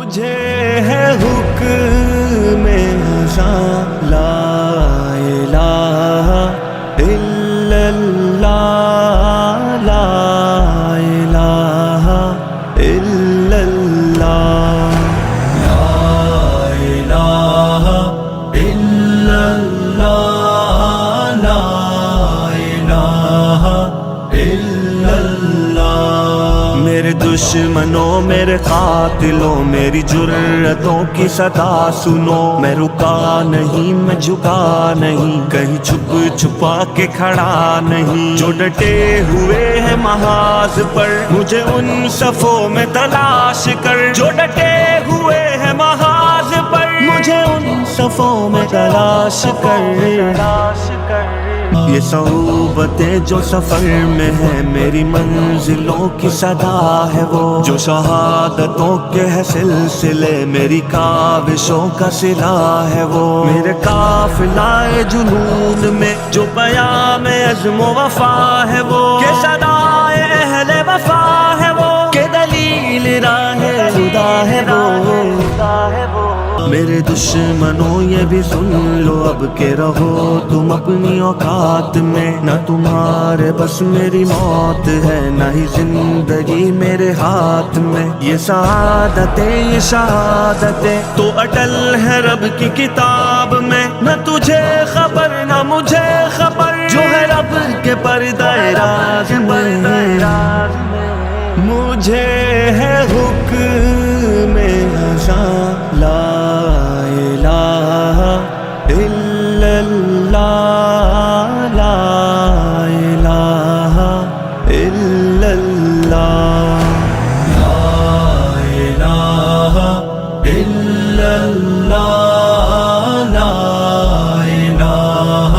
مجھے ہے حکم ازاں لا الہ الا اللہ لا الہ الا اللہ لا الہ الا اللہ لا الہ الا اللہ۔ میرے دشمنوں میرے قاتلوں میری جرتوں کی صدا سنو، میں رکا نہیں میں جھکا نہیں، کہیں چھپ چھپا کے کھڑا نہیں، جو ڈٹے ہوئے ہیں محاذ پر مجھے ان صفوں میں تلاش کر، جو ڈٹے ہوئے ہیں محاذ پر مجھے ان صفوں میں تلاش کر۔ یہ صحبتیں جو سفر میں ہے میری منزلوں کی صدا ہے وہ، جو شہادتوں کے ہے سلسلے میری کاوشوں کا صلہ ہے وہ، میرے قافلہ جنون میں جو پیام عزم و وفا ہے وہ، کہ صدائے اہل وفا ہے وہ، کہ دلیل راہ خدا ہے وہ۔ میرے دشمنوں یہ بھی سن لو اب کہ رہو تم اپنی اوقات میں، نہ تمہارے بس میری موت ہے نہ ہی زندگی میرے ہاتھ میں، یہ سعادتیں یہ شہادتیں تو اٹل ہے رب کی کتاب میں، نہ تجھے خبر نہ مجھے خبر جو ہے رب کے پردہ راز میں، مجھے ہے حکم ازاں لا الہ الا اللہ لا الہ الا اللہ لا الہ الا اللہ لا الہ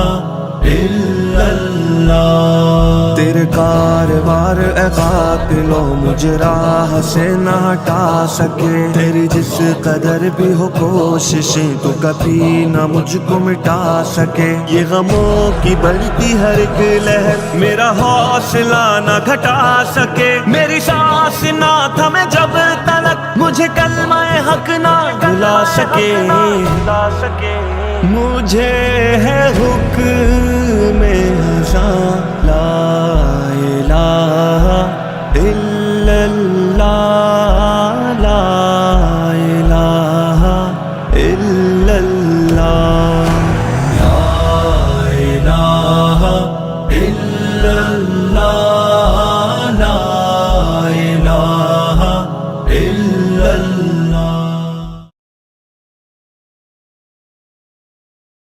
الا اللہ۔ تیرے کاروار اے قاتلو مجھے راہ سے نہ ہٹا سکے، تیری جس قدر بھی ہو کوششیں تو کبھی نہ مجھ کو مٹا سکے، یہ غموں کی بڑھتی ہر ایک لہر میرا حوصلہ نہ گھٹا سکے، میری سانس نہ تھمے جب تلک مجھے کلمہ حق نہ بھلا سکے، مجھے ہے حکم ازاں لا الہ الا اللہ